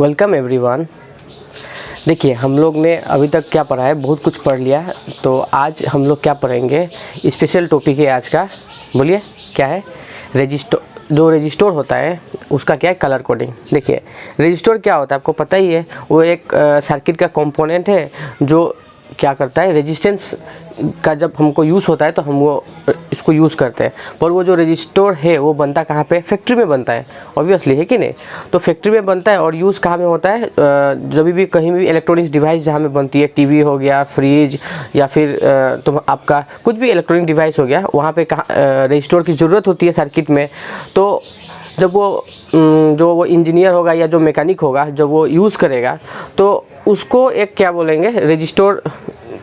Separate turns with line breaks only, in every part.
Welcome everyone. देखिए हम लोग ने अभी तक क्या पढ़ा है, बहुत कुछ पढ़ लिया है। तो आज हम लोग क्या पढ़ेंगे, स्पेशल टॉपिक है आज का। बोलिए क्या है? रजिस्टर। जो रजिस्टर होता है उसका क्या है, कलर कोडिंग। देखिए रजिस्टर क्या होता है आपको पता ही है, वो एक सर्किट का कंपोनेंट है जो क्या करता है, रेजिस्टेंस का जब हमको यूज़ होता है तो हम वो इसको यूज़ करते हैं। पर वो जो रजिस्टर है वो बनता कहाँ पे, फैक्ट्री में बनता है, ऑब्वियसली है कि नहीं। तो फैक्ट्री में बनता है और यूज़ कहाँ में होता है, जब भी कहीं भी इलेक्ट्रॉनिक्स डिवाइस जहाँ में बनती है, टीवी हो गया, फ्रिज या फिर तो आपका कुछ भी इलेक्ट्रॉनिक डिवाइस हो गया, वहाँ पे कहाँ रजिस्टर की ज़रूरत होती है सर्किट में। तो जब वो इंजीनियर होगा या जो मैकेनिक होगा जब वो यूज़ करेगा तो उसको एक क्या बोलेंगे, रजिस्टर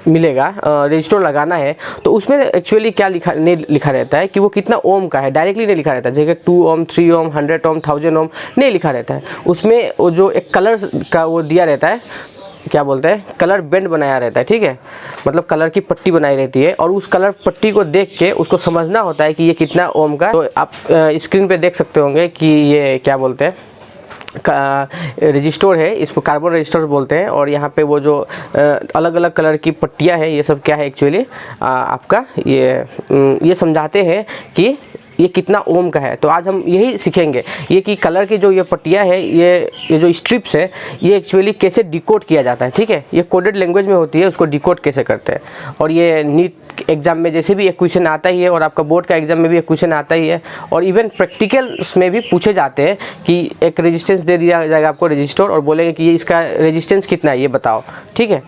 मिलेगा। रजिस्टर लगाना है तो उसमें एक्चुअली क्या नहीं लिखा रहता है कि वो कितना ओम का है, डायरेक्टली नहीं लिखा रहता है। जैसे 2 ओम, 3 ओम, 100 ओम, 1000 ओम नहीं लिखा रहता है। उसमें वो जो एक कलर का वो दिया रहता है, क्या बोलते हैं, कलर बैंड बनाया रहता है, ठीक है। मतलब कलर की पट्टी बनाई रहती है और उस कलर पट्टी को देख के उसको समझना होता है कि ये कितना ओम का। तो आप स्क्रीन पे देख सकते होंगे कि ये क्या बोलते हैं, रजिस्टर है, इसको कार्बन रजिस्टर बोलते हैं। और यहाँ पे वो जो अलग अलग कलर की पट्टियाँ हैं, ये सब क्या है एक्चुअली आपका ये समझाते हैं कि ये कितना ओम का है। तो आज हम यही सीखेंगे ये कि कलर की जो ये पट्टियाँ है, ये जो स्ट्रिप्स है, ये एक्चुअली कैसे डिकोड किया जाता है, ठीक है। ये कोडेड लैंग्वेज में होती है, उसको डिकोड कैसे करते हैं। और ये नीट एग्जाम में जैसे भी एक क्वेश्चन आता ही है और आपका बोर्ड का एग्जाम में भी एक क्वेश्चन आता ही है और इवन प्रैक्टिकल्स में भी पूछे जाते हैं कि एक रेजिस्टेंस दे दिया जाएगा आपको रजिस्टर और बोलेंगे कि ये इसका रेजिस्टेंस कितना है ये बताओ, ठीक है।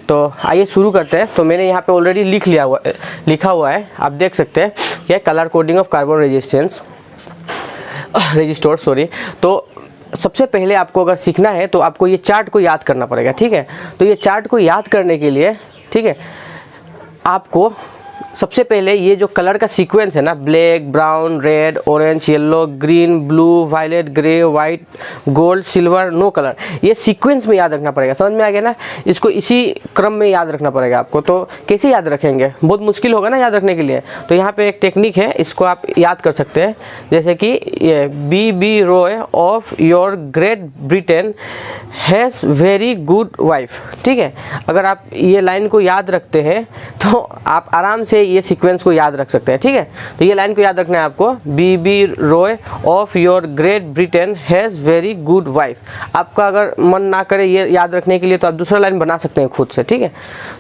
तो आइए शुरू करते हैं। तो मैंने यहाँ पे ऑलरेडी लिखा हुआ है, आप देख सकते हैं क्या, colour coding of carbon register sorry. तो सबसे पहले आपको अगर सीखना है तो आपको ये चार्ट को याद करना पड़ेगा, ठीक है। तो ये चार्ट को याद करने के लिए, ठीक है, आपको सबसे पहले ये जो कलर का सीक्वेंस है ना, black, brown, red, orange, yellow, green, blue, violet, grey, white, gold, silver, no colour, ये सीक्वेंस में याद रखना पड़ेगा। समझ में आ गया ना? इसको इसी क्रम में याद रखना पड़ेगा आपको। तो कैसे याद रखेंगे, बहुत मुश्किल होगा ना याद रखने के लिए। तो यहाँ पे एक टेक्निक है, इसको आप याद कर सकते हैं। जैसे कि ये B Roy of your great Britain has very good wife, ठीक है। अगर आप ये लाइन को याद रखते हैं तो आप आराम से ये सीक्वेंस को याद रख सकते हैं, ठीक है। तो ये लाइन को याद रखना है आपको, B Roy of your great Britain has very good wife. आपका अगर मन ना करे ये याद रखने के लिए तो आप दूसरा लाइन बना सकते हैं खुद से, ठीक है।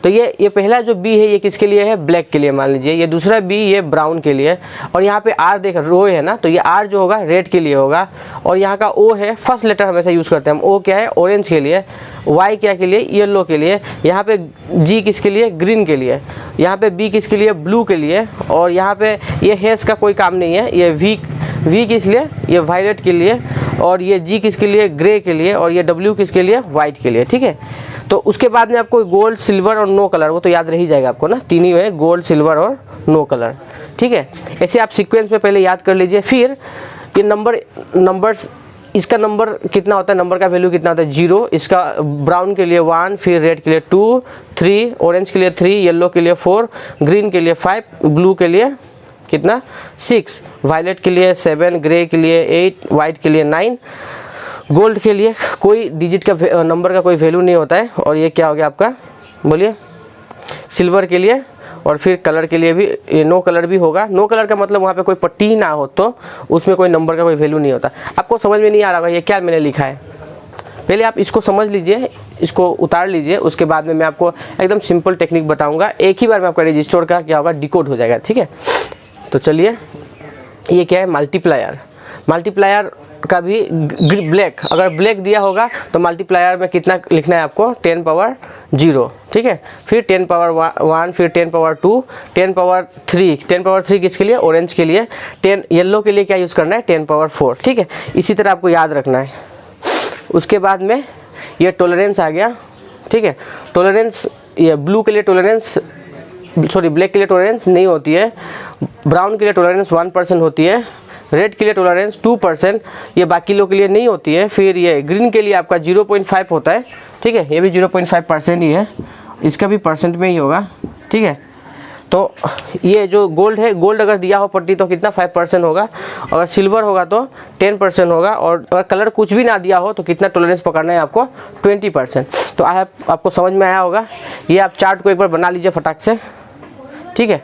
तो ये पहला जो बी है ये किसके लिए है, ब्लैक के लिए मान लीजिए। ये दूसरा बी ये ब्राउन के लिए। और यहाँ पे आर देख, रॉय है ना, तो ये आर जो होगा रेड के लिए होगा। और यहाँ का ओ है, फर्स्ट लेटर हमेशा यूज़ करते हैं हम। ओ क्या है, ऑरेंज के लिए। वाई क्या के लिए, येलो के लिए। यहाँ पे जी किसके लिए, ग्रीन के लिए। यहाँ पे बी किसके लिए, ब्लू के लिए। और यहाँ पे ये हैश का कोई काम नहीं है। ये वी किस लिए, ये वायलेट के लिए। और ये जी किसके लिए, ग्रे के लिए। और ये डब्ल्यू किसके लिए, वाइट के लिए, ठीक है। तो उसके बाद में आपको गोल्ड, सिल्वर और नो कलर, वो तो याद रह ही जाएगा आपको ना, तीन ही है, गोल्ड, सिल्वर और नो कलर, ठीक है। ऐसे आप सीक्वेंस में पहले याद कर लीजिए। फिर ये नंबर्स, इसका नंबर कितना होता है, नंबर का वैल्यू कितना होता है, 0। इसका ब्राउन के लिए 1, फिर रेड के लिए 2, 3, ऑरेंज के लिए 3, येलो के लिए 4, ग्रीन के लिए 5, ब्लू के लिए कितना 6, वायलेट के लिए 7, ग्रे के लिए 8, वाइट के लिए 9, गोल्ड के लिए कोई डिजिट का नंबर का कोई वैल्यू नहीं होता है। और ये क्या हो गया आपका, बोलिए, सिल्वर के लिए। और फिर कलर के लिए भी नो कलर भी होगा। नो कलर का मतलब वहाँ पे कोई पट्टी ही ना हो तो उसमें कोई नंबर का कोई वैल्यू नहीं होता। आपको समझ में नहीं आ रहा होगा ये क्या मैंने लिखा है, पहले आप इसको समझ लीजिए, इसको उतार लीजिए। उसके बाद में मैं आपको एकदम सिंपल टेक्निक बताऊंगा, एक ही बार में आपका रजिस्टर का क्या होगा, डिकोड हो जाएगा, ठीक है। तो चलिए, ये क्या है, मल्टीप्लायर। मल्टीप्लायर का भी ब्लैक, अगर ब्लैक दिया होगा तो मल्टीप्लायर में कितना लिखना है आपको, 10 पावर 0, ठीक है। फिर 10 पावर 1, फिर 10 पावर 2, 10 पावर 3। 10 पावर 3 किसके लिए, ऑरेंज के लिए। 10 येलो के लिए क्या यूज़ करना है, 10 पावर 4, ठीक है। इसी तरह आपको याद रखना है। उसके बाद में ये टॉलरेंस आ गया, ठीक है। टॉलरेंस, ये ब्लू के लिए टॉलरेंस, सॉरी ब्लैक के लिए टॉलरेंस नहीं होती है। ब्राउन के लिए टॉलरेंस 1% होती है। रेड के लिए टॉलरेंस 2%, ये बाकी लोग के लिए नहीं होती है। फिर ये ग्रीन के लिए आपका 0.5 होता है, ठीक है। ये भी 0.5% ही है, इसका भी परसेंट में ही होगा, ठीक है। तो ये जो गोल्ड है, गोल्ड अगर दिया हो पट्टी तो कितना 5% होगा, अगर सिल्वर होगा तो 10% होगा, और अगर कलर कुछ भी ना दिया हो तो कितना टॉलरेंस पकड़ना है आपको 20%। तो आपको समझ में आया होगा। ये आप चार्ट को एक बार बना लीजिए फटाक से, ठीक है।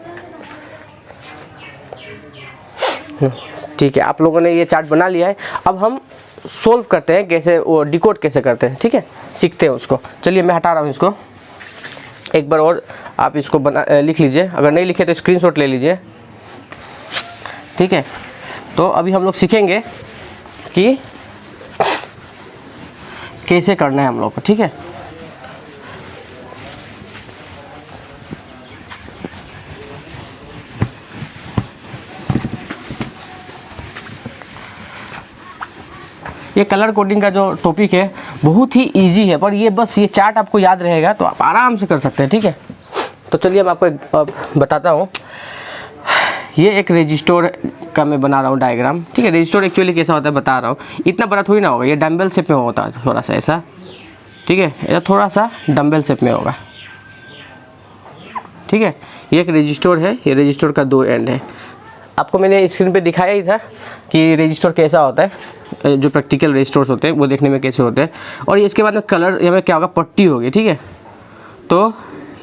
ठीक है, आप लोगों ने ये चार्ट बना लिया है। अब हम सोल्व करते हैं कैसे, वो डिकोड कैसे करते हैं, ठीक है, सीखते हैं उसको। चलिए मैं हटा रहा हूँ इसको, एक बार और आप इसको लिख लीजिए, अगर नहीं लिखे तो स्क्रीनशॉट ले लीजिए, ठीक है। तो अभी हम लोग सीखेंगे कि कैसे करना है हम लोग को, ठीक है। ये कलर कोडिंग का जो टॉपिक है बहुत ही इजी है, पर ये बस ये चार्ट आपको याद रहेगा तो आप आराम से कर सकते हैं, ठीक है। तो चलिए मैं आपको एक बताता हूँ। ये एक रजिस्टर का मैं बना रहा हूँ डायग्राम, ठीक है। रजिस्टर एक्चुअली कैसा होता है बता रहा हूँ, इतना बड़ा थोड़ी ना होगा, ये डम्बल शेप में होता है थोड़ा सा ऐसा, ठीक है, ये थोड़ा सा डम्बल शेप में होगा, ठीक है। ये एक रजिस्टर है, ये रजिस्टर का 2 एंड है। आपको मैंने स्क्रीन पे दिखाया ही था कि रजिस्टर कैसा होता है, जो प्रैक्टिकल रजिस्टर्स होते हैं वो देखने में कैसे होते हैं। और ये इसके बाद में कलर यहाँ में क्या होगा, पट्टी होगी, ठीक है। तो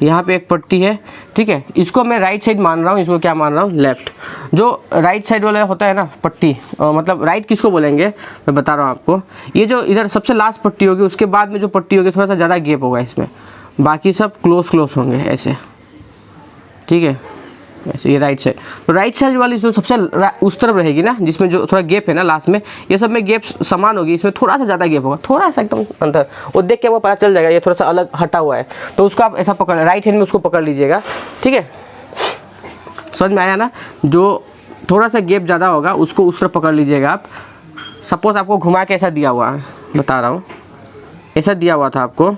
यहाँ पे एक पट्टी है, ठीक है, इसको मैं राइट साइड मान रहा हूँ, इसको क्या मान रहा हूँ, लेफ्ट। जो राइट साइड वाला होता है ना पट्टी, मतलब राइट किसको बोलेंगे मैं बता रहा हूँ आपको। ये जो इधर सबसे लास्ट पट्टी होगी, उसके बाद में जो पट्टी होगी थोड़ा सा ज़्यादा गैप होगा इसमें, बाकी सब क्लोज होंगे ऐसे, ठीक है, ऐसे। ये राइट साइड, तो राइट साइड वाली जो सबसे उस तरफ रहेगी ना, जिसमें जो थोड़ा गैप है ना लास्ट में, ये सब में गैप समान होगी, इसमें थोड़ा सा ज़्यादा गैप होगा, थोड़ा सा एकदम अंदर, वो देख के वो पता चल जाएगा ये थोड़ा सा अलग हटा हुआ है। तो उसको आप ऐसा पकड़, राइट हैंड में उसको पकड़ लीजिएगा, ठीक है। समझ में आया ना, जो थोड़ा सा गैप ज़्यादा होगा उसको उस तरफ पकड़ लीजिएगा आप। सपोज आपको घुमा के ऐसा दिया हुआ है, बता रहा हूँ, ऐसा दिया हुआ था आपको,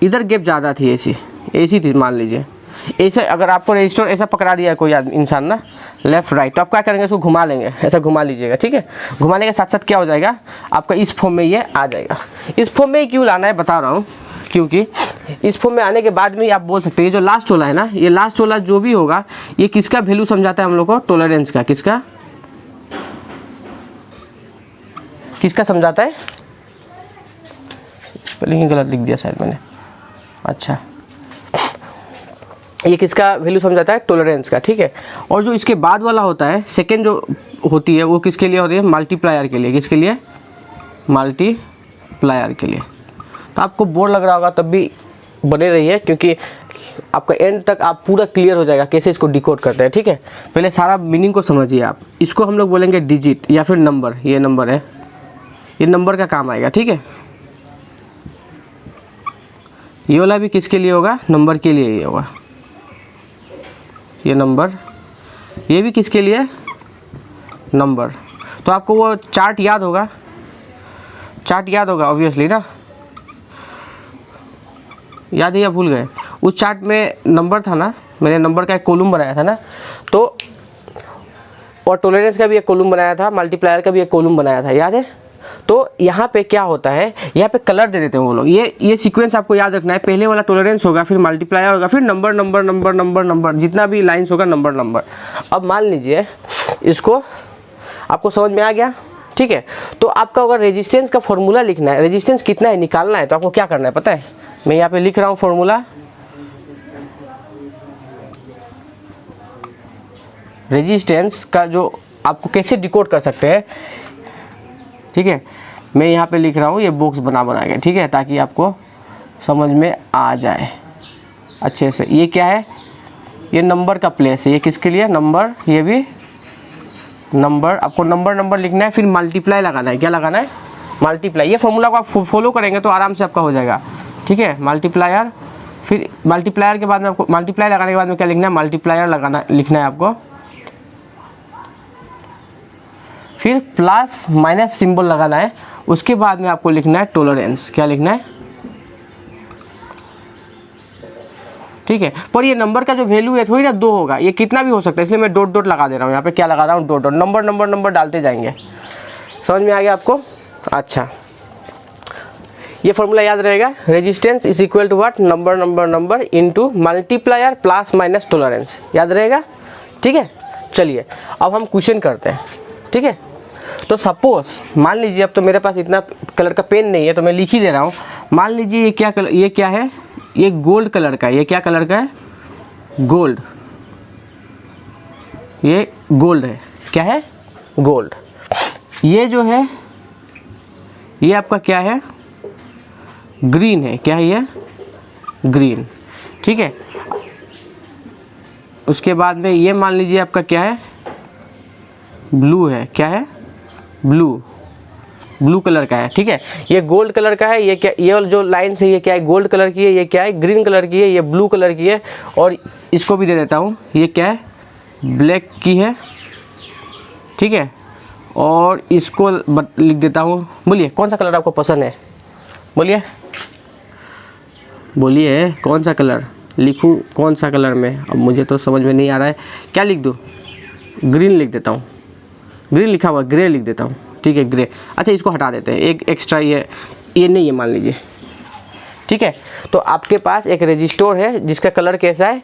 इधर गैप ज़्यादा थी, ऐसी थी मान लीजिए। ऐसे अगर आपको रजिस्टर ऐसा पकड़ा दिया है कोई आदमी इंसान ना, लेफ्ट राइट, तो आप क्या करेंगे, इसको घुमा लेंगे, ऐसा घुमा लीजिएगा, ठीक है। घुमाने के साथ साथ क्या हो जाएगा आपका, इस फॉर्म में ये आ जाएगा। इस फॉर्म में ही क्यों लाना है बता रहा हूँ, क्योंकि इस फॉर्म में आने के बाद में आप बोल सकते हैं, ये जो लास्ट वाला है ना, ये लास्ट वाला जो भी होगा ये किसका वैल्यू समझाता है हम लोग को, टॉलरेंस का। किसका समझाता है, स्पेलिंग गलत लिख दिया शायद मैंने, अच्छा, ये किसका वैल्यू समझाता है, टॉलरेंस का, ठीक है। और जो इसके बाद वाला होता है सेकेंड जो होती है वो किसके लिए होती है, मल्टीप्लायर के लिए। किसके लिए, मल्टीप्लायर के लिए। तो आपको बोर लग रहा होगा तब भी बने रहिए, क्योंकि आपका एंड तक आप पूरा क्लियर हो जाएगा कैसे इसको डिकोड करते हैं, ठीक है। पहले सारा मीनिंग को समझिए आप। इसको हम लोग बोलेंगे डिजिट या फिर नंबर, ये नंबर है, ये नंबर का काम आएगा, ठीक है। ये वाला भी किसके लिए होगा, नंबर के लिए ही होगा, ये नंबर, ये भी किसके लिए, नंबर। तो आपको वो चार्ट याद होगा, ऑब्वियसली ना, याद है या भूल गए। उस चार्ट में नंबर था ना, मैंने नंबर का एक कॉलम बनाया था ना, तो और टॉलरेंस का भी एक कॉलम बनाया था, मल्टीप्लायर का भी एक कॉलम बनाया था, याद है। तो यहाँ पे क्या होता है, यहाँ पे कलर दे देते हैं वो लोग। ये सीक्वेंस आपको याद रखना है, पहले वाला टॉलरेंस होगा, फिर मल्टीप्लायर होगा, फिर number number number number number, जितना भी लाइंस होगा नंबर नंबर। अब मान लीजिए इसको आपको समझ में आ गया, ठीक है। तो आपका अगर रेजिस्टेंस का फॉर्मूला लिखना है, रेजिस्टेंस कितना है निकालना है, तो आपको क्या करना है पता है, मैं यहाँ पे लिख रहा हूँ फॉर्मूला। रेजिस्टेंस का जो आपको कैसे डिकोड कर सकते हैं, ठीक है, मैं यहाँ पे लिख रहा हूँ, ये बॉक्स बना के, ठीक है, ताकि आपको समझ में आ जाए अच्छे से। ये क्या है, ये नंबर का प्लेस है, ये किसके लिए, नंबर, ये भी नंबर। आपको नंबर लिखना है, फिर मल्टीप्लाई लगाना है, क्या लगाना है, मल्टीप्लाई। ये फॉर्मूला को आप फॉलो करेंगे तो आराम से आपका हो जाएगा, ठीक है। मल्टीप्लायर, फिर मल्टीप्लायर के बाद में आपको मल्टीप्लाई लगाने के बाद में क्या लिखना है, मल्टीप्लायर लिखना है आपको, फिर प्लस माइनस सिंबल लगाना है। उसके बाद में आपको लिखना है टॉलरेंस, क्या लिखना है, ठीक है। पर ये नंबर का जो वैल्यू है थोड़ी ना 2 होगा, ये कितना भी हो सकता है, इसलिए मैं डॉट लगा दे रहा हूँ यहाँ पे, क्या लगा रहा हूँ, डॉट। नंबर डालते जाएंगे। समझ में आ गया आपको, अच्छा। ये फॉर्मूला याद रहेगा, resistance is equal to what, number into multiplier plus minus tolerance, याद रहेगा। ठीक है, चलिए अब हम क्वेश्चन करते हैं। ठीक है, तो सपोज मान लीजिए, अब तो मेरे पास इतना कलर का पेन नहीं है तो मैं लिख ही दे रहा हूँ। मान लीजिए ये क्या कलर, ये क्या है, ये गोल्ड कलर का है। ये क्या कलर का है, गोल्ड, ये गोल्ड है, क्या है, गोल्ड। ये जो है ये आपका क्या है, ग्रीन है, क्या है ये, ग्रीन। ठीक है, उसके बाद में ये मान लीजिए आपका क्या है, ब्लू है, क्या है, ब्लू कलर का है। ठीक है, ये गोल्ड कलर का है, ये क्या, ये जो लाइन से ये क्या है, गोल्ड कलर की है, ये क्या है, ग्रीन कलर की है, ये ब्लू कलर की है, और इसको भी दे देता हूँ, ये क्या है, ब्लैक की है। ठीक है, और इसको लिख देता हूँ। बोलिए कौन सा कलर आपको पसंद है, बोलिए बोलिए कौन सा कलर लिखूँ, कौन सा कलर में, अब मुझे तो समझ में नहीं आ रहा है, क्या लिख दूँ, ग्रीन लिख देता हूँ, ग्रीन लिखा हुआ, ग्रे लिख देता हूँ। ठीक है, ग्रे। अच्छा, इसको हटा देते हैं, एक एक्स्ट्रा ये नहीं है मान लीजिए। ठीक है, तो आपके पास एक रजिस्टर है जिसका कलर कैसा है,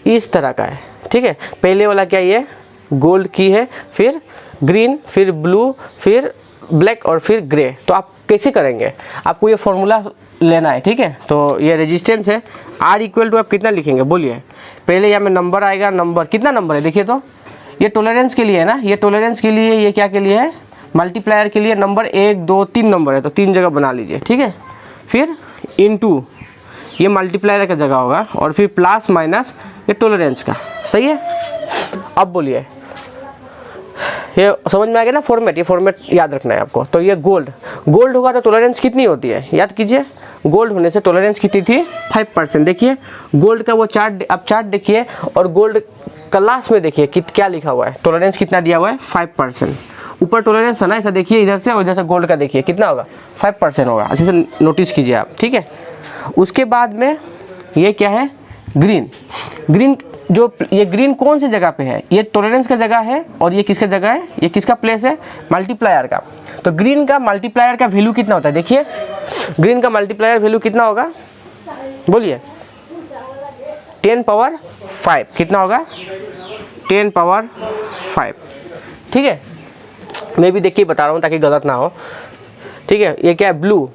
इस तरह का है। ठीक है, पहले वाला क्या, ये गोल्ड की है, फिर ग्रीन, फिर ब्लू, फिर ब्लैक और फिर ग्रे। तो आप कैसे करेंगे, आपको ये फॉर्मूला लेना है। ठीक है, तो ये रेजिस्टेंस है, R इक्वल टू आप कितना लिखेंगे, बोलिए। पहले यहाँ में नंबर आएगा, नंबर कितना नंबर है देखिए, तो ये टॉलरेंस के लिए है ना, ये टॉलरेंस के लिए, ये क्या के लिए है, मल्टीप्लायर के लिए। नंबर 1 2 3 नंबर है, तो 3 जगह बना लीजिए। ठीक है, फिर इनटू ये मल्टीप्लायर का जगह होगा, और फिर प्लस माइनस ये टॉलरेंस का। सही है, अब बोलिए, ये समझ में आ गया ना फॉर्मेट, ये फॉर्मेट याद रखना है आपको। तो ये गोल्ड होगा तो टॉलरेंस कितनी होती है, याद कीजिए। गोल्ड होने से टॉलरेंस कितनी थी, 5%। देखिए गोल्ड का वो चार्ट, आप चार्ट देखिए, और गोल्ड क्लास में देखिए क्या लिखा हुआ है, टॉलरेंस कितना दिया हुआ है, 5%। ऊपर टॉलरेंस है ना, ऐसा देखिए इधर से, और इधर से गोल्ड का देखिए कितना होगा, 5% होगा। अच्छे से नोटिस कीजिए आप। ठीक है, उसके बाद में ये क्या है, ग्रीन जो ये ग्रीन कौन सी जगह पे है, ये टॉलरेंस का जगह है, और ये किसका जगह है, ये किसका प्लेस है, मल्टीप्लायर का। तो ग्रीन का मल्टीप्लायर का वैल्यू कितना होता है, देखिए ग्रीन का मल्टीप्लायर वैल्यू कितना होगा, बोलिए 10 पावर 5। कितना होगा, 10 पावर 5। ठीक है, मैं भी देखिए बता रहा हूँ ताकि गलत ना हो। ठीक है, ये क्या है, ब्लू,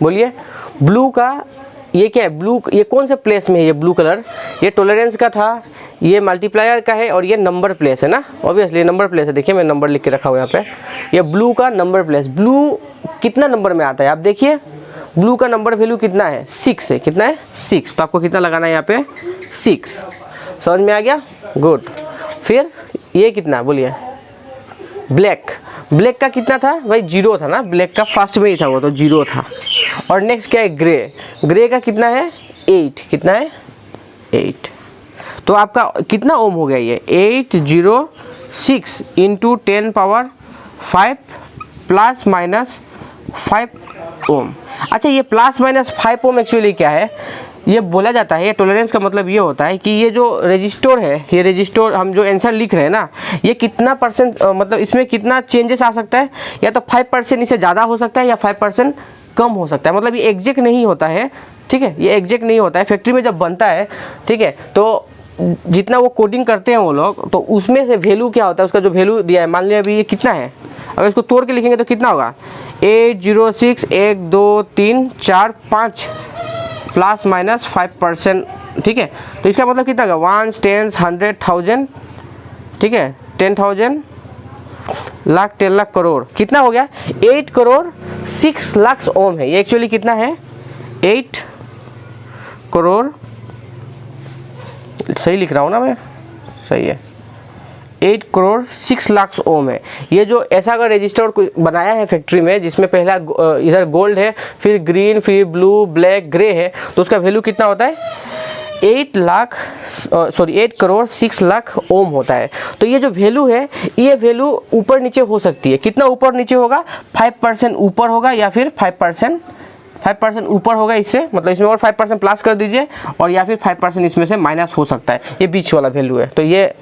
बोलिए ब्लू का, ये क्या है, ब्लू, ये कौन से प्लेस में है, ये ब्लू कलर, ये टॉलरेंस का था, ये मल्टीप्लायर का है, और ये नंबर प्लेस है ना, ऑब्वियसली नंबर प्लेस है। देखिए मैं नंबर लिख के रखा हूँ यहाँ पे, ये ब्लू का नंबर प्लेस। ब्लू कितना नंबर में आता है, आप देखिए ब्लू का नंबर वैल्यू कितना है, 6 है। कितना है, 6। तो आपको कितना लगाना है यहाँ पे, 6। समझ में आ गया, गुड। फिर ये कितना, बोलिए ब्लैक का कितना था भाई, 0 था ना, ब्लैक का फर्स्ट में ही था वो, तो 0 था। और नेक्स्ट क्या है, ग्रे का कितना है, 8। कितना है, 8। तो आपका कितना ओम हो गया ये, 806 इंटू 10 पावर 5 प्लस माइनस 5 ओम। अच्छा, ये प्लस माइनस 5 ओम एक्चुअली क्या है, ये बोला जाता है, ये टॉलरेंस का मतलब ये होता है कि ये जो रजिस्टर है, ये रजिस्टर हम जो आंसर लिख रहे हैं ना, ये कितना परसेंट, मतलब इसमें कितना चेंजेस आ सकता है, या तो 5% इससे ज़्यादा हो सकता है, या 5% कम हो सकता है। मतलब ये एग्जैक्ट नहीं होता है। ठीक है, ये एग्जैक्ट नहीं होता है, फैक्ट्री में जब बनता है। ठीक है, तो जितना वो कोडिंग करते हैं वो लोग, तो उसमें से वैल्यू क्या होता है, उसका जो वैल्यू दिया है, मान लिया अभी ये कितना है, अगर इसको तोड़ के लिखेंगे तो कितना होगा, 806 1 2 3 4 5 प्लस माइनस 5%। ठीक है, तो इसका मतलब कितना होगा, 1 10 100 1000। ठीक है, 10,000 लाख 10 लाख करोड़। कितना हो गया, 8 करोड़ 6 लाख ओम है। ये एक्चुअली कितना है, 8 करोड़, सही लिख रहा हूँ ना मैं, सही है, 8 करोड़ 6 लाख ओम है। ये जो ऐसा अगर रजिस्टर बनाया है फैक्ट्री में, जिसमें पहला इधर गोल्ड है, फिर ग्रीन, फिर ब्लू, ब्लैक, ग्रे है, तो उसका वैल्यू कितना होता है, 8 करोड़ 6 लाख ओम होता है। तो ये जो वैल्यू है, ये वैल्यू ऊपर नीचे हो सकती है। कितना ऊपर नीचे होगा, 5% ऊपर होगा, या फिर 5% ऊपर होगा इससे, मतलब इसमें और 5% प्लस कर दीजिए, और या फिर 5% इसमें से माइनस हो सकता है। ये बीच वाला वैल्यू है। तो ये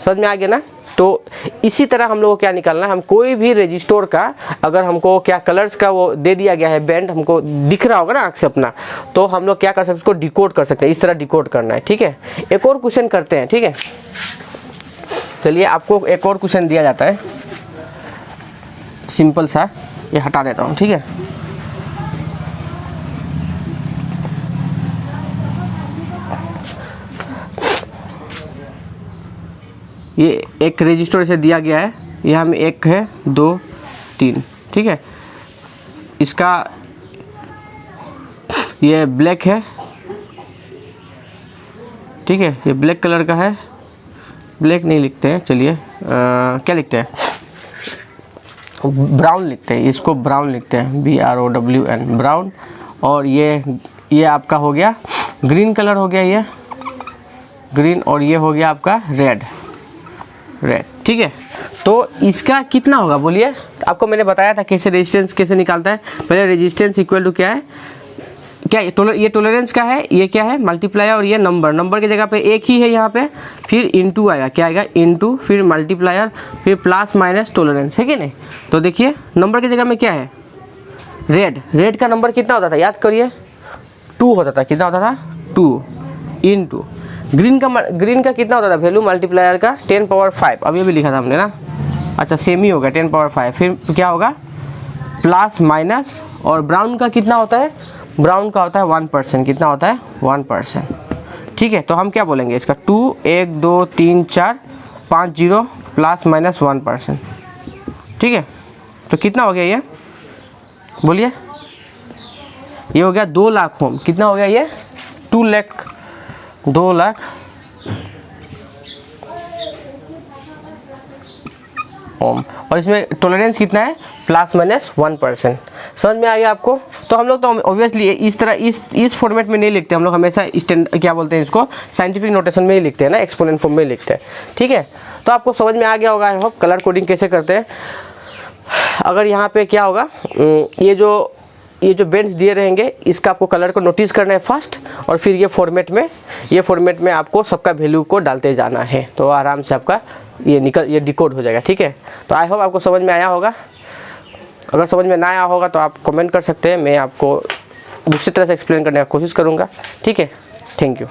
समझ में आ गया ना। तो इसी तरह हम लोग को क्या निकालना है, हम कोई भी रजिस्टर का अगर हमको क्या कलर्स का वो दे दिया गया है बैंड, हमको दिख रहा होगा ना आँख से अपना, तो हम लोग क्या कर सकते हैं, उसको डिकोड कर सकते हैं। इस तरह डिकोड करना है, ठीक है। एक और क्वेश्चन करते हैं, ठीक है। चलिए आपको एक और क्वेश्चन दिया जाता है, सिंपल सा, ये हटा देता हूँ, ठीक है। ये एक रजिस्टर से दिया गया है, यहाँ में 1 है 2 3, ठीक है। इसका ये ब्लैक है, ठीक है, ये ब्लैक कलर का है। ब्लैक नहीं लिखते हैं, चलिए क्या लिखते हैं, ब्राउन लिखते हैं, इसको ब्राउन लिखते हैं, BROWN, ब्राउन। और ये आपका हो गया ग्रीन कलर हो गया, ये ग्रीन, और ये हो गया आपका रेड, ठीक है। तो इसका कितना होगा बोलिए, आपको मैंने बताया था कैसे रेजिस्टेंस कैसे निकालता है। पहले रेजिस्टेंस इक्वल टू क्या है, क्या ये टॉलरेंस का है, ये क्या है मल्टीप्लायर, और ये नंबर की जगह पे एक ही है यहाँ पे, फिर इनटू आएगा, क्या आएगा इनटू, फिर मल्टीप्लायर, फिर प्लस माइनस टॉलरेंस, है कि नहीं। तो देखिए नंबर की जगह में क्या है, रेड का नंबर कितना होता था, याद करिए 2 होता था, कितना होता था 2 इनटू। ग्रीन का कितना होता था वैल्यू मल्टीप्लायर का 10 पावर 5, अब ये भी लिखा था हमने ना, अच्छा सेम ही होगा 10 पावर 5, फिर क्या होगा प्लस माइनस। और ब्राउन का कितना होता है, ब्राउन का होता है 1%, कितना होता है 1%, ठीक है। तो हम क्या बोलेंगे इसका 2 1 2 3 4 5 0 प्लस माइनस 1%, ठीक है। तो कितना हो गया ये बोलिए, ये हो गया 2 लाख ओम, कितना हो गया ये 2 लाख ओम। और इसमें टॉलरेंस कितना है प्लस माइनस 1%, समझ में आ गया आपको। तो हम लोग तो ऑब्वियसली इस तरह इस फॉर्मेट में नहीं लिखते, हम लोग हमेशा क्या बोलते हैं इसको, साइंटिफिक नोटेशन में ही लिखते हैं ना, एक्सपोनेंट फॉर्म में ही लिखते हैं, ठीक है। तो आपको समझ में आ गया होगा आई होप कलर कोडिंग कैसे करते हैं। अगर यहाँ पे क्या होगा, ये जो बेंड्स दिए रहेंगे इसका आपको कलर को नोटिस करना है फर्स्ट, और फिर ये फॉर्मेट में आपको सबका वैल्यू को डालते जाना है, तो आराम से आपका ये डिकोड हो जाएगा, ठीक है। तो आई होप आपको समझ में आया होगा। अगर समझ में ना आया होगा तो आप कमेंट कर सकते हैं, मैं आपको दूसरी तरह से एक्सप्लेन करने की कोशिश करूँगा, ठीक है। Thank you.